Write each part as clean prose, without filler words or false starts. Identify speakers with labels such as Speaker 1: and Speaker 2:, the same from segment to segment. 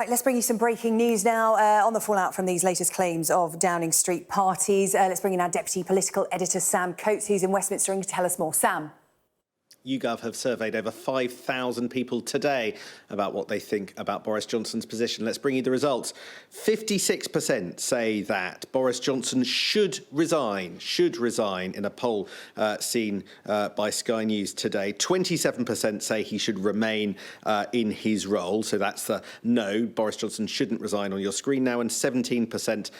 Speaker 1: Right, let's bring you some breaking news now on the fallout from these latest claims of Downing Street parties. Let's bring in our Deputy Political Editor, Sam Coates, who's in Westminster, and tell us more. Sam.
Speaker 2: YouGov have surveyed over 5,000 people today about what they think about Boris Johnson's position. Let's bring you the results. 56% say that Boris Johnson should resign in a poll seen by Sky News today. 27% say he should remain in his role. So that's the no, Boris Johnson shouldn't resign on your screen now. And 17%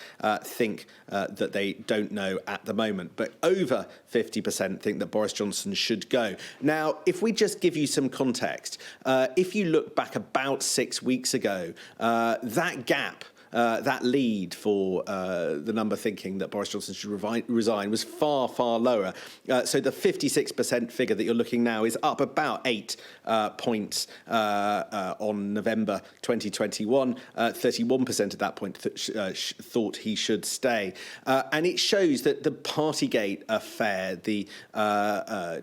Speaker 2: think that they don't know at the moment. But over 50% think that Boris Johnson should go. Now, if we just give you some context, if you look back about 6 weeks ago, that gap, that lead for the number thinking that Boris Johnson should resign was far, far lower. So the 56% figure that you're looking now is up about 8 points on November 2021. 31% at that point thought he should stay. And it shows that the Partygate affair, the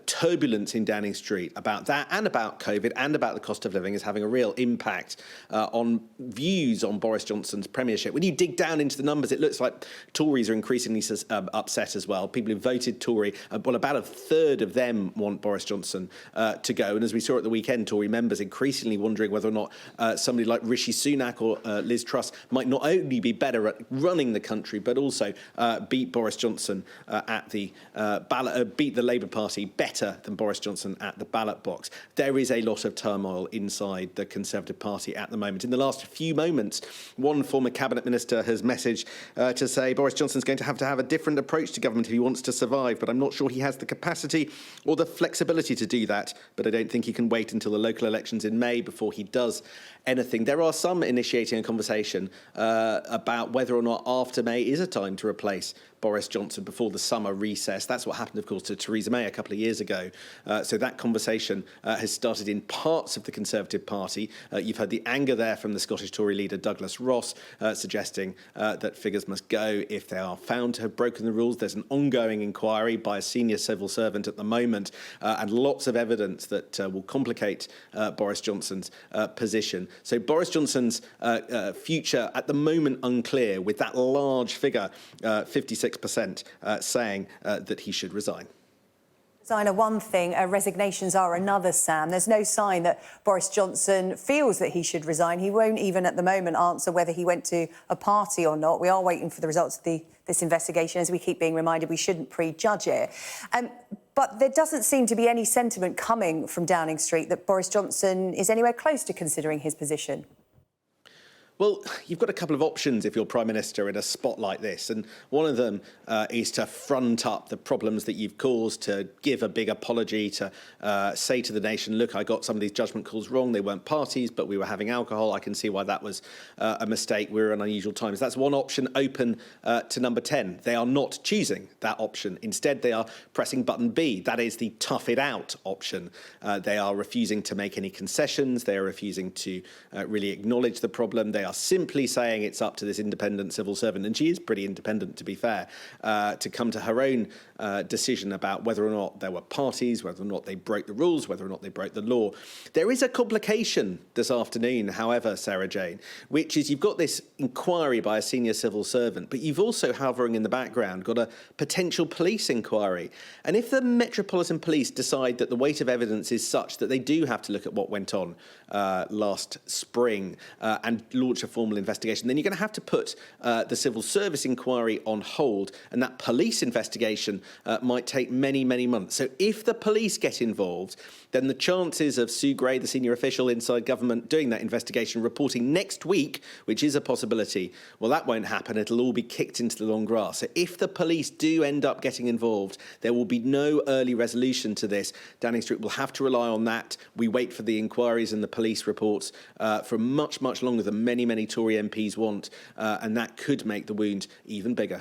Speaker 2: turbulence in Downing Street about that and about COVID and about the cost of living is having a real impact on views on Boris Johnson's premiership. When you dig down into the numbers, it looks like Tories are increasingly upset as well. People who voted Tory, well, about a third of them want Boris Johnson to go. And as we saw at the weekend, Tory members increasingly wondering whether or not somebody like Rishi Sunak or Liz Truss might not only be better at running the country, but also beat Boris Johnson at the ballot, beat the Labour Party better than Boris Johnson at the ballot box. There is a lot of turmoil inside the Conservative Party at the moment. In the last few moments, one former cabinet minister has messaged to say Boris Johnson's going to have a different approach to government if he wants to survive, but I'm not sure he has the capacity or the flexibility to do that. But I don't think he can wait until the local elections in May before he does anything. There are some initiating a conversation about whether or not after May is a time to replace Boris Johnson before the summer recess. That's what happened, of course, to Theresa May a couple of years ago. So that conversation has started in parts of the Conservative Party. You've heard the anger there from the Scottish Tory leader Douglas Ross, suggesting that figures must go if they are found to have broken the rules. There's an ongoing inquiry by a senior civil servant at the moment, and lots of evidence that will complicate Boris Johnson's position. So Boris Johnson's future at the moment unclear, with that large figure, 56% saying that he should resign.
Speaker 1: Resign are one thing, resignations are another, Sam. There's no sign that Boris Johnson feels that he should resign. He won't even at the moment answer whether he went to a party or not. We are waiting for the results of this investigation. As we keep being reminded, we shouldn't prejudge it. But there doesn't seem to be any sentiment coming from Downing Street that Boris Johnson is anywhere close to considering his position.
Speaker 2: Well, you've got a couple of options if you're Prime Minister in a spot like this, and one of them is to front up the problems that you've caused, to give a big apology, to say to the nation, look, I got some of these judgment calls wrong, they weren't parties, but we were having alcohol, I can see why that was a mistake, we're in unusual times. That's one option open to number 10. They are not choosing that option. Instead, they are pressing button B. That is the tough it out option. They are refusing to make any concessions, they are refusing to really acknowledge the problem, they are simply saying it's up to this independent civil servant, and she is pretty independent, to be fair, to come to her own decision about whether or not there were parties, whether or not they broke the rules, whether or not they broke the law. There is a complication this afternoon, however, Sarah Jane, which is you've got this inquiry by a senior civil servant, but you've also, hovering in the background, got a potential police inquiry. And if the Metropolitan Police decide that the weight of evidence is such that they do have to look at what went on last spring and launch a formal investigation, then you're going to have to put the civil service inquiry on hold, and that police investigation might take many, many months. So if the police get involved, then the chances of Sue Gray, the senior official inside government, doing that investigation, reporting next week, which is a possibility, well, that won't happen. It'll all be kicked into the long grass. So if the police do end up getting involved, there will be no early resolution to this. Downing Street will have to rely on that. We wait for the inquiries and the police reports for much, much longer than many Tory MPs want, and that could make the wound even bigger.